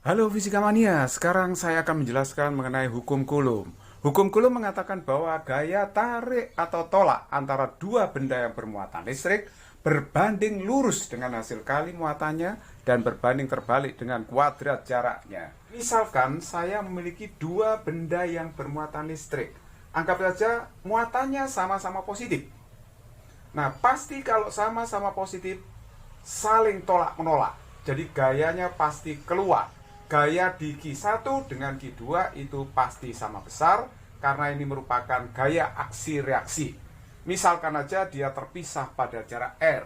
Halo Fisika Mania, sekarang saya akan menjelaskan mengenai hukum Coulomb. Hukum Coulomb mengatakan bahwa gaya tarik atau tolak antara dua benda yang bermuatan listrik berbanding lurus dengan hasil kali muatannya dan berbanding terbalik dengan kuadrat jaraknya. Misalkan saya memiliki dua benda yang bermuatan listrik. Anggap saja muatannya sama-sama positif. Nah, pasti kalau sama-sama positif saling tolak-menolak. Jadi gayanya pasti keluar. Gaya di Q1 dengan Q2 itu pasti sama besar karena ini merupakan gaya aksi reaksi. Misalkan aja dia terpisah pada jarak R.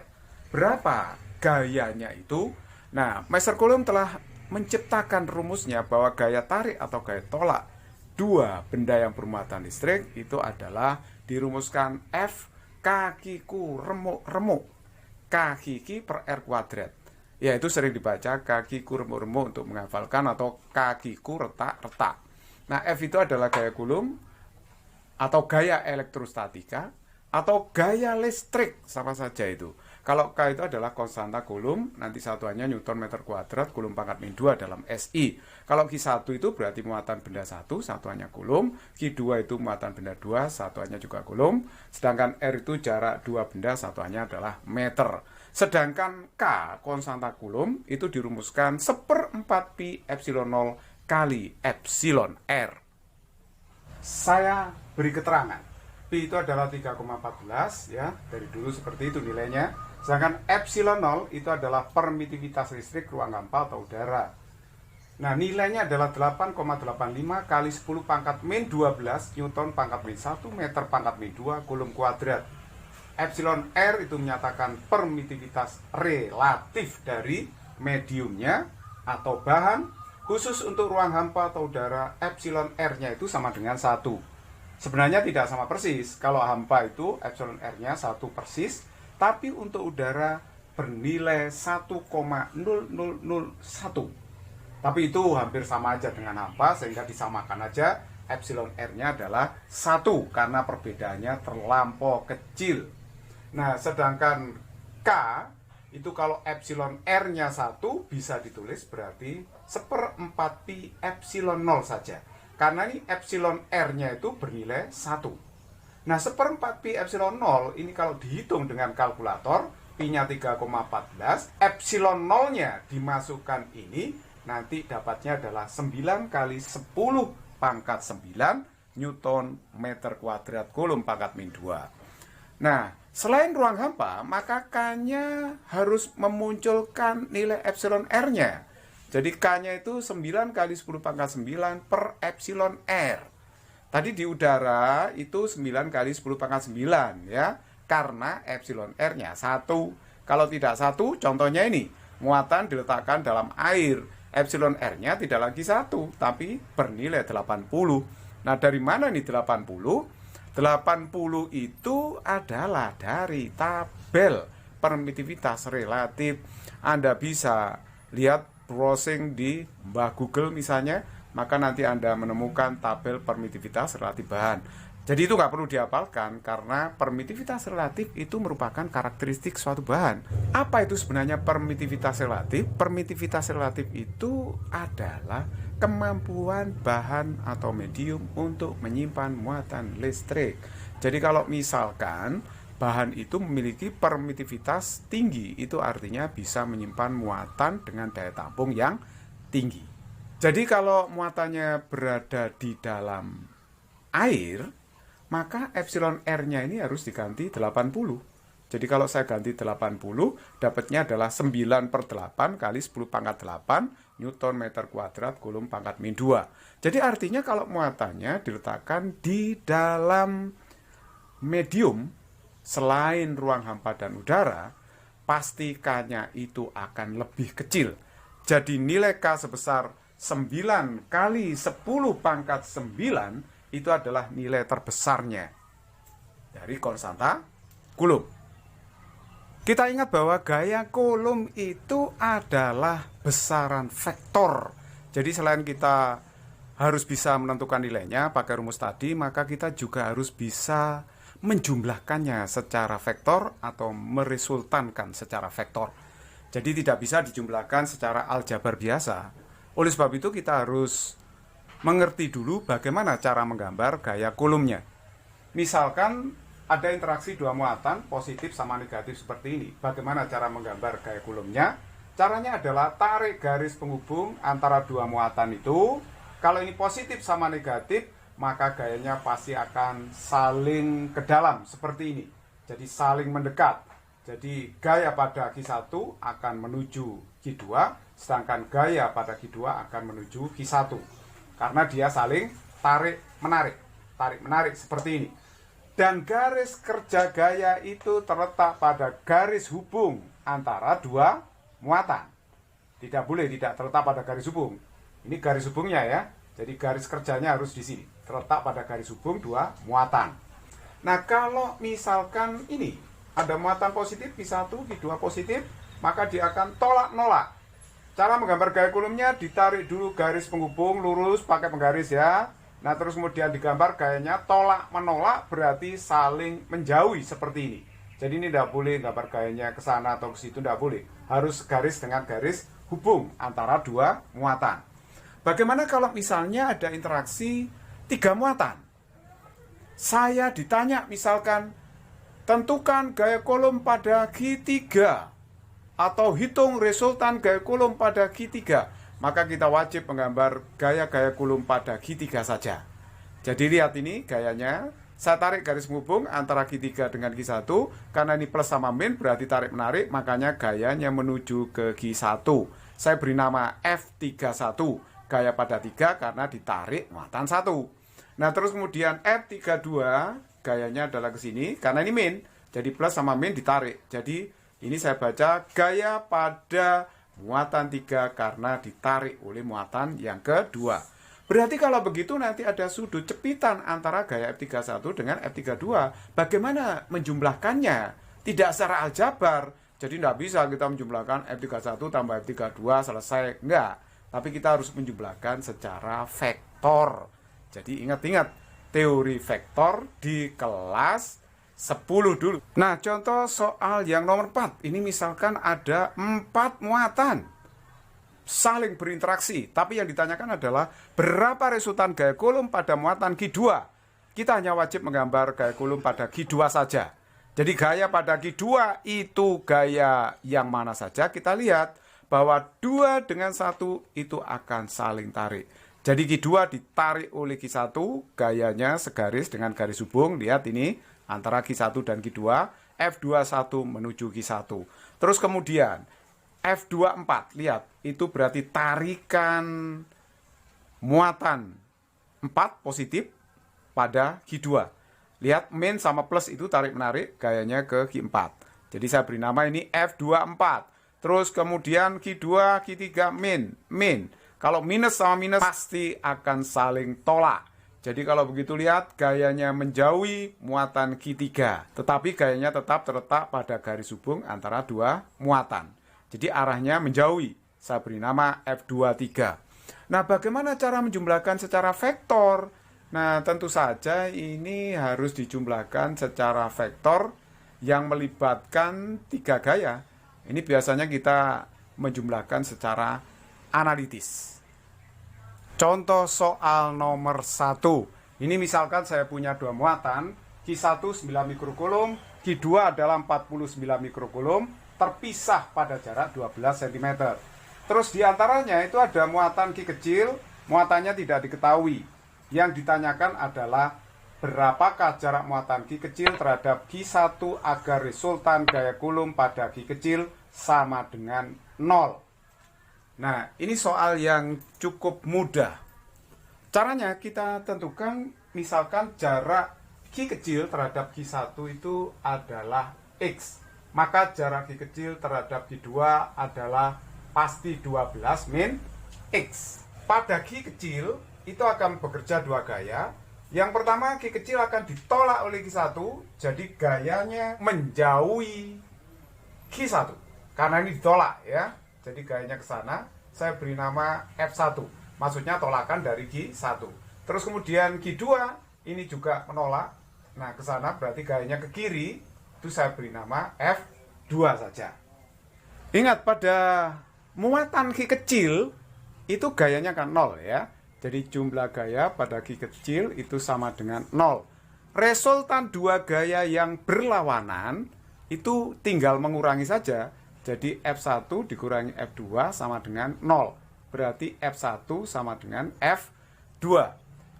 Berapa gayanya itu? Nah, Meister Coulomb telah menciptakan rumusnya bahwa gaya tarik atau gaya tolak dua benda yang bermuatan listrik itu adalah dirumuskan F kakiku remuk-remuk kaki per R kuadrat. Ya, itu sering dibaca kakiku remuk-remuk untuk menghafalkan atau kakiku retak-retak. Nah, F itu adalah gaya Coulomb atau gaya elektrostatika atau gaya listrik, sama saja itu. Kalau K itu adalah konstanta Coulomb, nanti satuannya Newton meter kuadrat, Coulomb pangkat min 2 dalam SI. Kalau Q1 itu berarti muatan benda 1, satuannya Coulomb. Q2 itu muatan benda 2, satuannya juga Coulomb. Sedangkan R itu jarak dua benda, satuannya adalah meter. Sedangkan K, konstanta Coulomb, itu dirumuskan 1/4 pi epsilon 0 kali epsilon R. Saya beri keterangan. Pi itu adalah 3,14 ya, dari dulu seperti itu nilainya. Sedangkan epsilon 0 itu adalah permitivitas listrik ruang hampa atau udara. Nah, nilainya adalah 8,85 kali 10 pangkat min 12 Newton pangkat min 1 meter pangkat min 2 Coulomb kuadrat. Epsilon R itu menyatakan permitivitas relatif dari mediumnya atau bahan. Khusus untuk ruang hampa atau udara, epsilon R-nya itu sama dengan 1. Sebenarnya tidak sama persis. Kalau hampa itu epsilon R-nya 1 persis, tapi untuk udara bernilai 1,0001. Tapi itu hampir sama aja dengan hampa, sehingga disamakan aja epsilon R-nya adalah 1 karena perbedaannya terlampau kecil. Nah, sedangkan K itu kalau epsilon R-nya 1 bisa ditulis berarti 1/4 pi epsilon 0 saja. Karena ini epsilon R-nya itu bernilai 1. Nah, 1/4 pi epsilon 0 ini kalau dihitung dengan kalkulator, pi-nya 3,14, epsilon 0-nya dimasukkan ini, nanti dapatnya adalah 9 kali 10 pangkat 9 Newton meter kuadrat Coulomb pangkat min 2. Nah, selain ruang hampa, maka K-nya harus memunculkan nilai epsilon R-nya. Jadi K-nya itu 9 kali 10 pangkat 9 per epsilon R. Tadi di udara itu 9 kali 10 pangkat 9 ya, karena epsilon R-nya 1. Kalau tidak 1, contohnya ini, muatan diletakkan dalam air. Epsilon R-nya tidak lagi 1, tapi bernilai 80. Nah, dari mana nih 80? 80 itu adalah dari tabel permitivitas relatif. Anda bisa lihat browsing di Mbah Google misalnya, maka nanti Anda menemukan tabel permitivitas relatif bahan. Jadi itu nggak perlu dihafalkan karena permitivitas relatif itu merupakan karakteristik suatu bahan. Apa itu sebenarnya permitivitas relatif? Permitivitas relatif itu adalah kemampuan bahan atau medium untuk menyimpan muatan listrik. Jadi kalau misalkan bahan itu memiliki permitivitas tinggi, itu artinya bisa menyimpan muatan dengan daya tampung yang tinggi. Jadi kalau muatannya berada di dalam air, maka epsilon R-nya ini harus diganti 80. Jadi kalau saya ganti 80, dapatnya adalah 9/8 kali 10 pangkat 8 Newton meter kuadrat Coulomb pangkat min 2. Jadi artinya kalau muatannya diletakkan di dalam medium selain ruang hampa dan udara, pasti K-nya itu akan lebih kecil. Jadi nilai K sebesar 9 kali 10 pangkat 9 itu adalah nilai terbesarnya dari konstanta Coulomb. Kita ingat bahwa gaya Coulomb itu adalah besaran vektor. Jadi selain kita harus bisa menentukan nilainya pakai rumus tadi, maka kita juga harus bisa menjumlahkannya secara vektor atau meresultankan secara vektor. Jadi tidak bisa dijumlahkan secara aljabar biasa. Oleh sebab itu kita harus mengerti dulu bagaimana cara menggambar gaya kulumnya. Misalkan ada interaksi dua muatan positif sama negatif seperti ini. Bagaimana cara menggambar gaya kulumnya? Caranya adalah tarik garis penghubung antara dua muatan itu. Kalau ini positif sama negatif, maka gayanya pasti akan saling ke dalam seperti ini. Jadi saling mendekat. Jadi gaya pada Q1 akan menuju Q2, sedangkan gaya pada Q2 akan menuju Q1. Karena dia saling tarik-menarik seperti ini. Dan garis kerja gaya itu terletak pada garis hubung antara dua muatan. Tidak boleh tidak terletak pada garis hubung. Ini garis hubungnya ya. Jadi garis kerjanya harus di sini. Terletak pada garis hubung dua muatan. Nah kalau misalkan ini ada muatan positif Q1, Q2 positif, maka dia akan tolak-nolak. Cara menggambar gaya kulumnya, ditarik dulu garis penghubung lurus pakai penggaris ya. Nah terus kemudian digambar gayanya tolak-menolak, berarti saling menjauhi seperti ini. Jadi ini tidak boleh gambar gayanya ke sana atau ke situ, tidak boleh. Harus garis dengan garis hubung antara dua muatan. Bagaimana kalau misalnya ada interaksi tiga muatan? Saya ditanya misalkan, tentukan gaya kulum pada Q3 atau hitung resultan gaya kulum pada Q3, maka kita wajib menggambar gaya-gaya kulum pada Q3 saja. Jadi lihat ini gayanya, saya tarik garis penghubung antara Q3 dengan Q1, karena ini plus sama min berarti tarik-menarik, makanya gayanya menuju ke Q1. Saya beri nama F31, gaya pada 3 karena ditarik muatan 1. Nah terus kemudian F32, gayanya adalah ke sini, karena ini min, jadi plus sama min ditarik. Jadi ini saya baca gaya pada muatan 3 karena ditarik oleh muatan yang kedua. Berarti kalau begitu nanti ada sudut cepitan antara gaya F31 dengan F32. Bagaimana menjumlahkannya? Tidak secara aljabar. Jadi tidak bisa kita menjumlahkan F31 tambah F32 selesai. Enggak. Tapi kita harus menjumlahkan secara vektor. Jadi ingat-ingat teori vektor di kelas 10 dulu. Nah, contoh soal yang nomor 4. Ini misalkan ada 4 muatan saling berinteraksi. Tapi yang ditanyakan adalah berapa resultan gaya kulum pada muatan Q2. Kita hanya wajib menggambar gaya kulum pada Q2 saja. Jadi gaya pada Q2 itu gaya yang mana saja. Kita lihat bahwa 2 dengan 1 itu akan saling tarik. Jadi Q2 ditarik oleh Q1, gayanya segaris dengan garis hubung. Lihat ini antara Q1 dan Q2, F21 menuju Q1. Terus kemudian F24, lihat, itu berarti tarikan muatan 4 positif pada Q2. Lihat, min sama plus itu tarik-menarik, gayanya ke Q4. Jadi saya beri nama ini F24. Terus kemudian Q2, Q3, min. Kalau minus sama minus pasti akan saling tolak. Jadi kalau begitu lihat gayanya menjauhi muatan Q3. Tetapi gayanya tetap terletak pada garis hubung antara dua muatan. Jadi arahnya menjauhi. Saya beri nama F23. Nah bagaimana cara menjumlahkan secara vektor? Nah tentu saja ini harus dijumlahkan secara vektor yang melibatkan 3 gaya. Ini biasanya kita menjumlahkan secara analitis. Contoh soal nomor 1. Ini misalkan saya punya 2 muatan, Q1 9 mikrokulum, Q2 adalah 49 mikrokulum, terpisah pada jarak 12 cm. Terus diantaranya itu ada muatan Q kecil, muatannya tidak diketahui. Yang ditanyakan adalah berapakah jarak muatan Q kecil terhadap Q1 agar resultan gaya kulum pada Q kecil sama dengan 0. Nah, ini soal yang cukup mudah. Caranya kita tentukan misalkan jarak Q kecil terhadap Q1 itu adalah X. Maka jarak Q kecil terhadap Q2 adalah pasti 12 min X. Pada Q kecil itu akan bekerja 2 gaya. Yang pertama, Q kecil akan ditolak oleh Q1, jadi gayanya menjauhi Q1. Karena ini ditolak ya. Jadi gayanya ke sana, saya beri nama F1. Maksudnya tolakan dari Q1. Terus kemudian Q2 ini juga menolak. Nah, ke sana berarti gayanya ke kiri. Itu saya beri nama F2 saja. Ingat pada muatan Q kecil itu gayanya kan 0 ya. Jadi jumlah gaya pada Ki kecil itu sama dengan 0. Resultan dua gaya yang berlawanan itu tinggal mengurangi saja. Jadi F1 dikurangi F2 sama dengan 0. Berarti F1 sama dengan F2.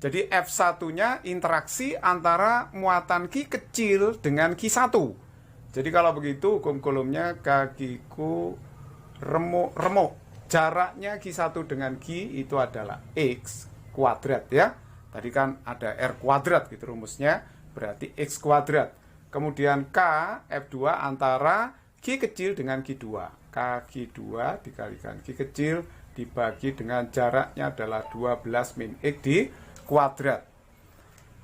Jadi F1-nya interaksi antara muatan Ki kecil dengan Ki1. Jadi kalau begitu hukum Coulombnya kakiku remuk. Jaraknya Ki1 dengan Ki itu adalah X kuadrat ya. Tadi kan ada R kuadrat gitu rumusnya. Berarti X kuadrat. Kemudian K F2 antara Ki kecil dengan Ki2. K Ki2 dikalikan Ki kecil dibagi dengan jaraknya adalah 12 min X di kuadrat.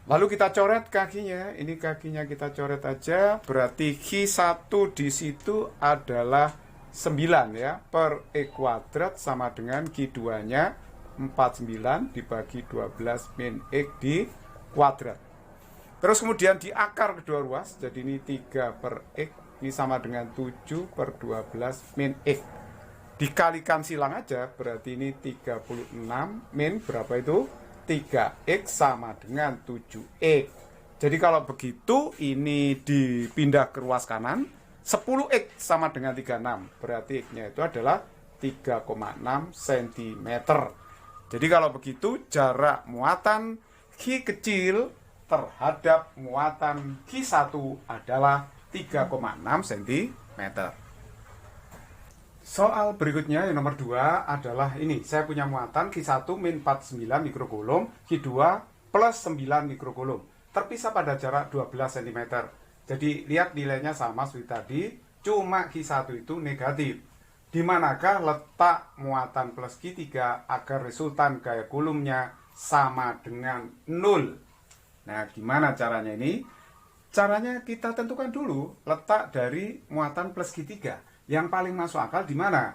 Lalu kita coret kakinya. Ini kakinya kita coret aja. Berarti Ki1 di situ adalah 9 ya. Per X kuadrat sama dengan Ki2-nya 49 dibagi 12 min X di kuadrat. Terus kemudian di akar kedua ruas. Jadi ini 3 per X. Ini sama dengan 7 per 12 min X. Dikalikan silang aja. Berarti ini 36 min berapa itu? 3X sama dengan 7X. Jadi kalau begitu ini dipindah ke ruas kanan, 10X sama dengan 36. Berarti X-nya itu adalah 3,6 cm. Jadi kalau begitu jarak muatan Ki kecil terhadap muatan Ki1 adalah 3,6 cm. Soal berikutnya yang nomor 2 adalah ini. Saya punya muatan Ki1 min 49 mikrokulum, Ki2 plus 9 mikrokulum. Terpisah pada jarak 12 cm. Jadi lihat nilainya sama seperti tadi, cuma Ki1 itu negatif. Di manakah letak muatan plus Ki3 agar resultan gaya kulumnya sama dengan 0? Nah, gimana caranya ini? Caranya kita tentukan dulu letak dari muatan plus Ki3. Yang paling masuk akal di mana?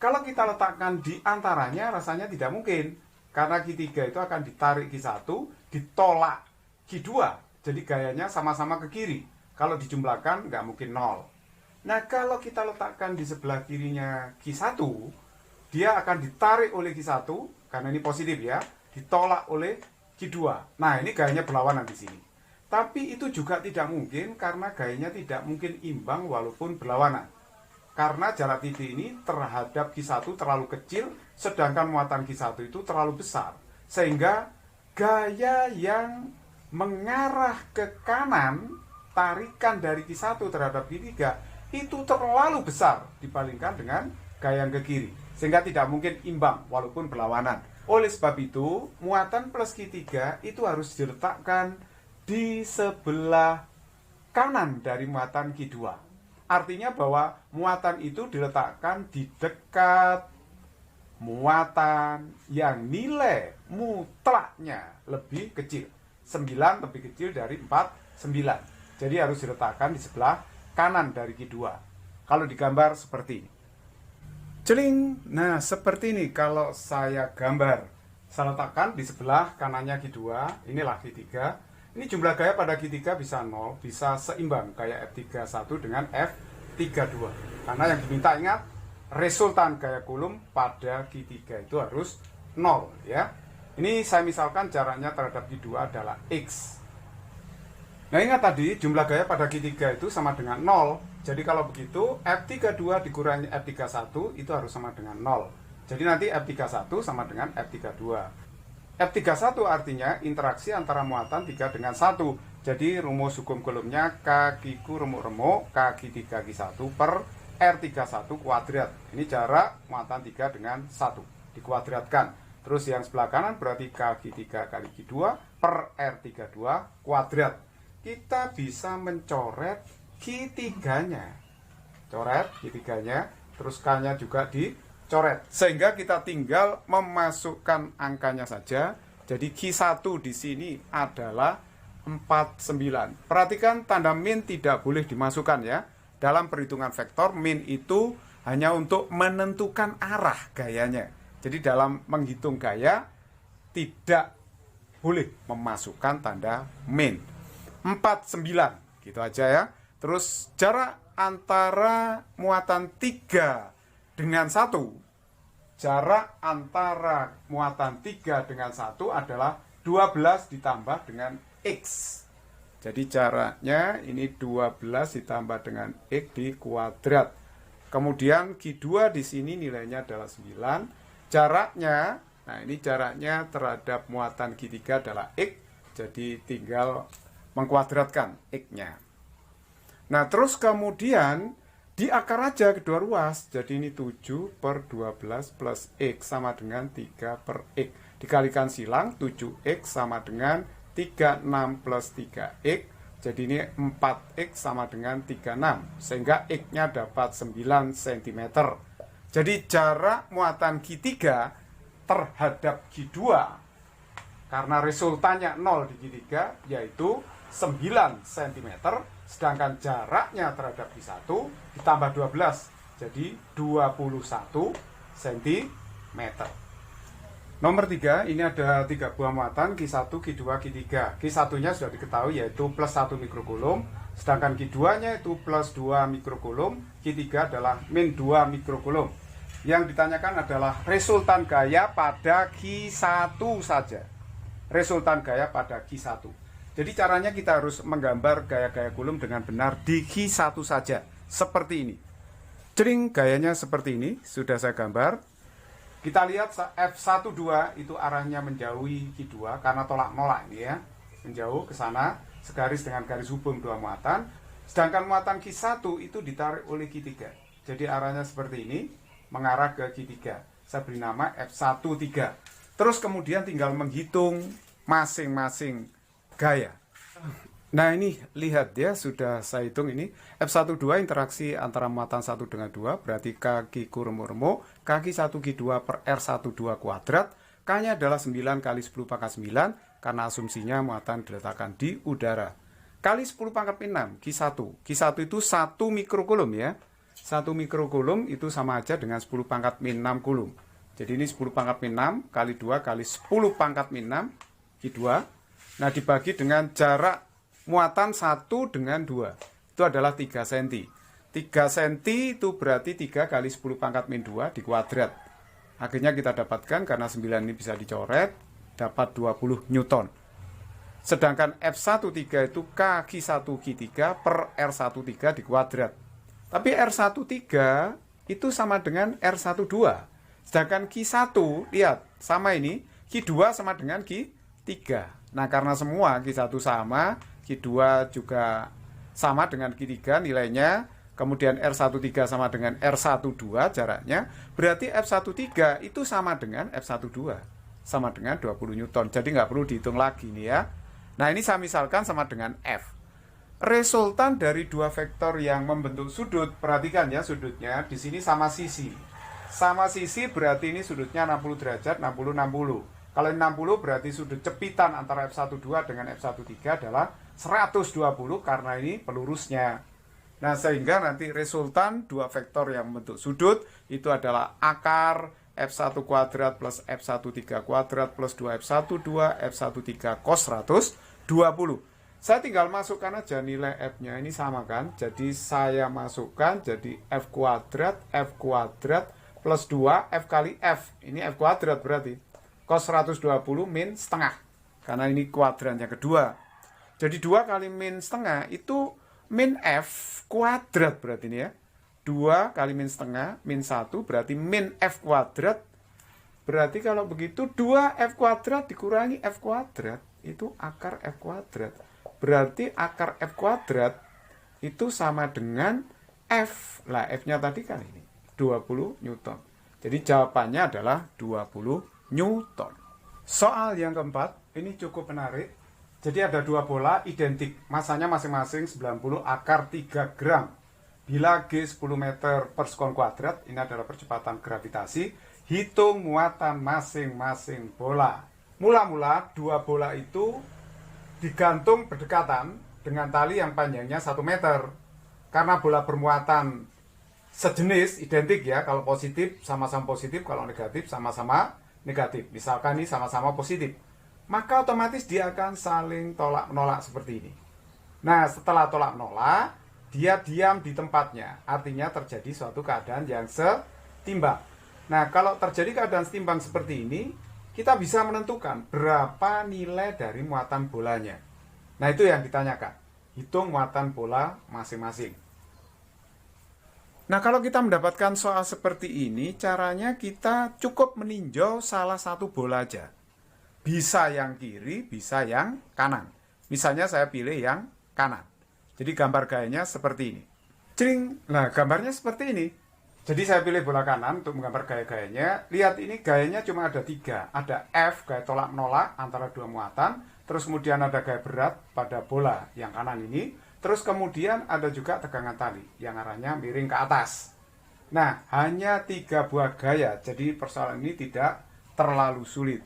Kalau kita letakkan di antaranya rasanya tidak mungkin. Karena Ki3 itu akan ditarik Ki1, ditolak Ki2. Jadi gayanya sama-sama ke kiri. Kalau dijumlahkan nggak mungkin 0. Nah kalau kita letakkan di sebelah kirinya Ki1, dia akan ditarik oleh Ki1, karena ini positif ya, ditolak oleh Ki2. Nah ini gayanya berlawanan di sini. Tapi itu juga tidak mungkin karena gayanya tidak mungkin imbang walaupun berlawanan. Karena jarak titik ini terhadap Ki1 terlalu kecil, sedangkan muatan Ki1 itu terlalu besar. Sehingga gaya yang mengarah ke kanan, tarikan dari Ki1 terhadap Ki3, itu terlalu besar dibandingkan dengan gaya yang ke kiri. Sehingga tidak mungkin imbang walaupun berlawanan. Oleh sebab itu, muatan plus Ki3 itu harus diletakkan di sebelah kanan dari muatan Ki2. Artinya bahwa muatan itu diletakkan di dekat muatan yang nilai mutlaknya lebih kecil. 9 lebih kecil dari 9. Jadi harus diletakkan di sebelah kanan dari Ki2. Kalau digambar seperti ini. Celing. Nah, seperti ini kalau saya gambar. Saya letakkan di sebelah kanannya Ki2. Inilah Ki3. Ini jumlah gaya pada Ki3 bisa 0, bisa seimbang kayak F31 dengan F32. Karena yang diminta ingat, resultan gaya kulum pada Ki3 itu harus 0 ya. Ini saya misalkan jaraknya terhadap Ki2 adalah X. Nah ingat tadi jumlah gaya pada Ki3 itu sama dengan 0. Jadi kalau begitu F32 dikurangi F31 itu harus sama dengan 0. Jadi nanti F31 sama dengan F32. F31 artinya interaksi antara muatan 3 dengan 1. Jadi rumus hukum Coulombnya kakiku remuk-remuk, kaki 3 Ki1 per R31 kuadrat. Ini jarak muatan 3 dengan 1. Dikuadratkan. Terus yang sebelah kanan berarti kaki 3 kali Ki2 per R32 kuadrat. Kita bisa mencoret Ki3-nya. Coret Ki3-nya, terus K-nya juga dicoret. Sehingga kita tinggal memasukkan angkanya saja. Jadi Ki1 di sini adalah 49. Perhatikan tanda min tidak boleh dimasukkan ya. Dalam perhitungan vektor, min itu hanya untuk menentukan arah gayanya. Jadi dalam menghitung gaya, tidak boleh memasukkan tanda min. 49, gitu aja ya. Terus jarak antara muatan 3 dengan 1 jarak antara muatan 3 dengan 1 adalah 12 ditambah dengan X. Jadi jaraknya ini 12 ditambah dengan X dikuadrat. Kemudian Q2 di sini nilainya adalah 9. Jaraknya, nah ini jaraknya terhadap muatan Q3 adalah X. Jadi tinggal mengkuadratkan X-nya. Nah terus kemudian diakar aja kedua ruas. Jadi ini 7 per 12 plus X sama dengan 3 per X. Dikalikan silang 7X sama dengan 36 plus 3X. Jadi ini 4X sama dengan 36. Sehingga X-nya dapat 9 cm. Jadi jarak muatan Q3 terhadap Q2 karena resultannya 0 di Q3 yaitu 9 cm. Sedangkan jaraknya terhadap Q1 ditambah 12 jadi 21 cm. Nomor 3, ini ada 3 buah muatan Q1, Q2, Q3. Q1-nya sudah diketahui yaitu plus 1 mikrokulum, sedangkan Q2-nya itu plus 2 mikrokulum, Q3 adalah min 2 mikrokulum. Yang ditanyakan adalah resultan gaya pada Q1 saja. Resultan gaya pada Q1. Jadi caranya kita harus menggambar gaya-gaya kulum dengan benar di Q1 saja. Seperti ini. Cering gayanya seperti ini, sudah saya gambar. Kita lihat F12 itu arahnya menjauhi Q2 karena tolak-nolak ini ya. Menjauh ke sana, segaris dengan garis hubung dua muatan. Sedangkan muatan Q1 itu ditarik oleh Q3. Jadi arahnya seperti ini, mengarah ke Q3. Saya beri nama F13. Terus kemudian tinggal menghitung masing-masing gaya. Nah ini lihat ya, sudah saya hitung ini F12 interaksi antara muatan 1 dengan 2 berarti kaki kurung-remo kaki 1 Q2 per R12 kuadrat. K-nya adalah 9 kali 10 pangkat 9 karena asumsinya muatan diletakkan di udara. Kali 10 pangkat 6 Q1. Q1 itu 1 mikrokulum ya. 1 mikrokulum itu sama aja dengan 10 pangkat min 6 kulum. Jadi ini 10 pangkat min 6 kali 2 kali 10 pangkat min 6 Q2. Nah dibagi dengan jarak muatan 1 dengan 2 itu adalah 3 cm. 3 cm itu berarti 3 kali 10 pangkat min 2 dikuadrat. Akhirnya kita dapatkan karena 9 ini bisa dicoret dapat 20 Newton. Sedangkan F13 itu K1 Q3 per R13 dikuadrat. Tapi R13 itu sama dengan R12. Sedangkan Q1 lihat sama ini Q2 sama dengan Q3. Nah karena semua Q1 sama, Q2 juga sama dengan Q3 nilainya, kemudian R13 sama dengan R12 jaraknya, berarti F13 itu sama dengan F12, sama dengan 20 Newton. Jadi nggak perlu dihitung lagi nih ya. Nah ini saya misalkan sama dengan F. Resultan dari dua vektor yang membentuk sudut, perhatikan ya sudutnya, di sini sama sisi. Sama sisi berarti ini sudutnya 60 derajat, 60-60. Kalau 60 berarti sudut cepitan antara F12 dengan F13 adalah 120 karena ini pelurusnya. Nah sehingga nanti resultan dua vektor yang membentuk sudut itu adalah akar F1 kuadrat plus F13 kuadrat plus 2F12 F13 cos 120. Saya tinggal masukkan aja nilai F-nya ini sama kan. Jadi saya masukkan jadi F kuadrat plus 2 F kali F. Ini F kuadrat berarti cos 120 min setengah. Karena ini kuadran yang kedua. Jadi 2 kali min setengah itu min F kuadrat berarti ini ya. 2 kali min setengah min 1 berarti min F kuadrat. Berarti kalau begitu 2F kuadrat dikurangi F kuadrat itu akar F kuadrat. Berarti akar F kuadrat itu sama dengan F. Lah F-nya tadi kan ini 20 Newton. Jadi jawabannya adalah 20 Newton. Soal yang keempat ini cukup menarik. Jadi ada dua bola identik, masanya masing-masing 90 akar 3 gram. Bila G 10 meter per sekon kuadrat, ini adalah percepatan gravitasi. Hitung muatan masing-masing bola. Mula-mula dua bola itu digantung berdekatan dengan tali yang panjangnya 1 meter. Karena bola bermuatan sejenis, identik ya, kalau positif sama-sama positif, kalau negatif sama-sama negatif. Misalkan ini sama-sama positif, maka otomatis dia akan saling tolak-menolak seperti ini. Nah setelah tolak-menolak, dia diam di tempatnya. Artinya terjadi suatu keadaan yang setimbang. Nah, kalau terjadi keadaan setimbang seperti ini, kita bisa menentukan berapa nilai dari muatan bolanya. Nah, itu yang ditanyakan. Hitung muatan bola masing-masing. Nah, kalau kita mendapatkan soal seperti ini, caranya kita cukup meninjau salah satu bola aja. Bisa yang kiri, bisa yang kanan. Misalnya saya pilih yang kanan. Jadi gambar gayanya seperti ini. Cring. Nah, gambarnya seperti ini. Jadi saya pilih bola kanan untuk menggambar gaya-gayanya. Lihat ini gayanya cuma ada 3. Ada F, gaya tolak menolak antara dua muatan. Terus kemudian ada gaya berat pada bola yang kanan ini. Terus kemudian ada juga tegangan tali yang arahnya miring ke atas. Nah, hanya 3 buah gaya. Jadi persoalan ini tidak terlalu sulit.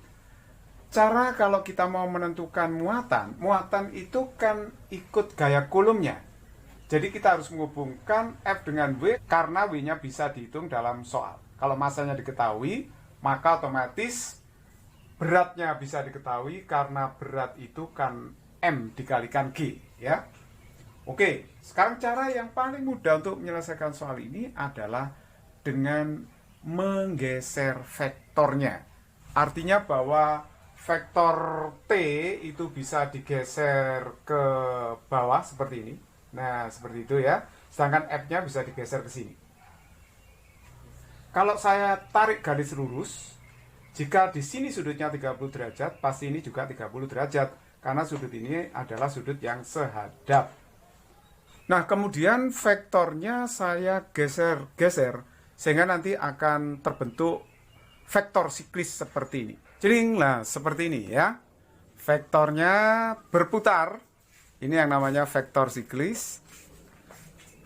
Cara kalau kita mau menentukan muatan itu kan ikut gaya kulumnya. Jadi kita harus menghubungkan F dengan W karena W-nya bisa dihitung dalam soal. Kalau masanya diketahui, maka otomatis beratnya bisa diketahui karena berat itu kan M dikalikan G, ya. Oke, sekarang cara yang paling mudah untuk menyelesaikan soal ini adalah dengan menggeser vektornya. Artinya bahwa vektor T itu bisa digeser ke bawah seperti ini. Nah, seperti itu ya. Sedangkan F-nya bisa digeser ke sini. Kalau saya tarik garis lurus, jika di sini sudutnya 30 derajat, pasti ini juga 30 derajat. Karena sudut ini adalah sudut yang sehadap. Nah, kemudian vektornya saya geser-geser, sehingga nanti akan terbentuk vektor siklis seperti ini. Jering, lah seperti ini ya. Vektornya berputar. Ini yang namanya vektor siklis.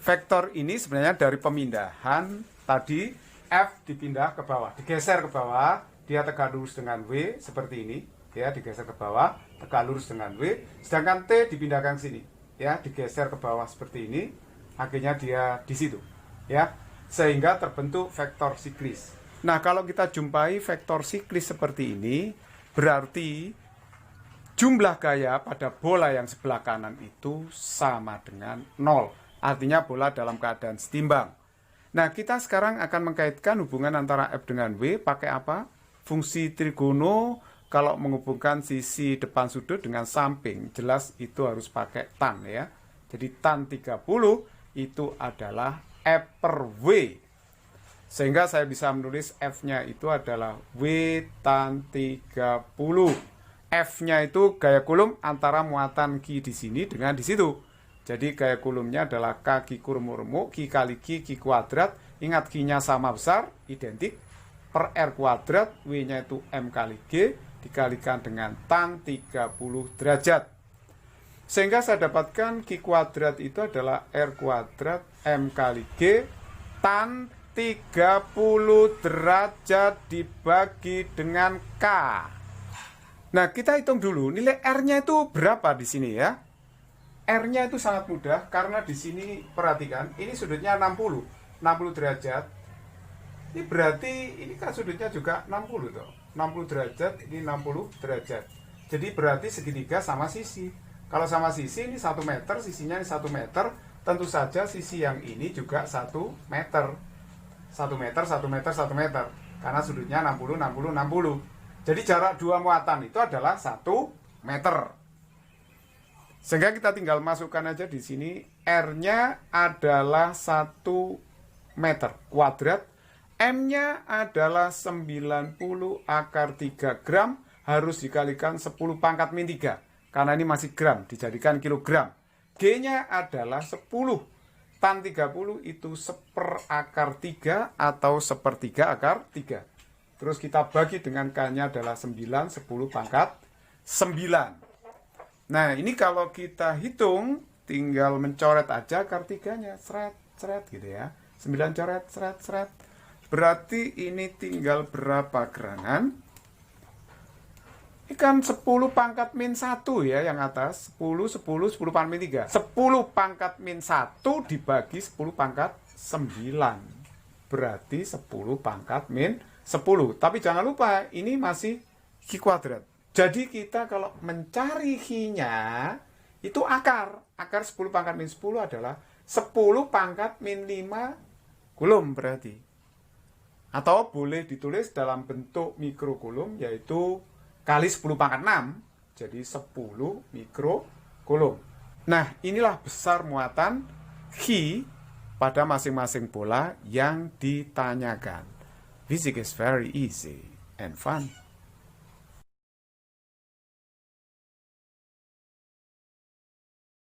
Vektor ini sebenarnya dari pemindahan tadi F dipindah ke bawah, digeser ke bawah, dia tegak lurus dengan W seperti ini, ya, digeser ke bawah, tegak lurus dengan W. Sedangkan T dipindahkan ke sini, ya, digeser ke bawah seperti ini, akhirnya dia di situ, ya, sehingga terbentuk vektor siklis. Nah, kalau kita jumpai vektor siklis seperti ini, berarti jumlah gaya pada bola yang sebelah kanan itu sama dengan 0. Artinya bola dalam keadaan setimbang. Nah, kita sekarang akan mengkaitkan hubungan antara F dengan W pakai apa? Fungsi trigono kalau menghubungkan sisi depan sudut dengan samping. Jelas itu harus pakai tan ya. Jadi tan 30 itu adalah F per W. Sehingga saya bisa menulis F-nya itu adalah W tan 30. F-nya itu gaya kulum antara muatan Q di sini dengan di situ. Jadi gaya kulumnya adalah K Q remuk, Q kali Q, Q kuadrat. Ingat Q-nya sama besar, identik. Per R kuadrat, W-nya itu M kali G, dikalikan dengan tan 30 derajat. Sehingga saya dapatkan Q kuadrat itu adalah R kuadrat M kali G, tan 30 derajat dibagi dengan K. Nah, kita hitung dulu nilai R-nya itu berapa di sini ya. R-nya itu sangat mudah karena di sini perhatikan, ini sudutnya 60 derajat. Ini berarti ini kan sudutnya juga 60 toh. 60 derajat, ini 60 derajat. Jadi berarti segitiga sama sisi. Kalau sama sisi ini 1 meter, sisinya ini 1 meter, tentu saja sisi yang ini juga 1 meter. 1 meter, 1 meter, 1 meter. Karena sudutnya 60, 60, 60. Jadi jarak dua muatan itu adalah 1 meter. Sehingga kita tinggal masukkan aja di sini. R-nya adalah 1 meter kuadrat. M-nya adalah 90 akar 3 gram. Harus dikalikan 10 pangkat min 3. Karena ini masih gram, dijadikan kilogram. G-nya adalah 10. Tan 30 itu 1/4 akar 3 atau 1/3 akar 3. Terus kita bagi dengan K-nya adalah 9, 10 pangkat 9. Nah, ini kalau kita hitung, tinggal mencoret aja akar 3-nya. Seret, seret gitu ya. 9 coret, seret, seret. Berarti ini tinggal berapa gerangan? Ini kan 10 pangkat min 1 ya yang atas. 10, 10, 10 pangkat min 3. 10 pangkat min 1 dibagi 10 pangkat 9. Berarti 10 pangkat min 10. Tapi jangan lupa, ini masih Q kuadrat. Jadi kita kalau mencari Q-nya, itu akar. Akar 10 pangkat min 10 adalah 10 pangkat min 5 kulum berarti. Atau boleh ditulis dalam bentuk mikrokulum, yaitu kali 10 pangkat 6, jadi 10 mikrokulum. Nah, inilah besar muatan Chi pada masing-masing bola yang ditanyakan. Fisik is very easy and fun.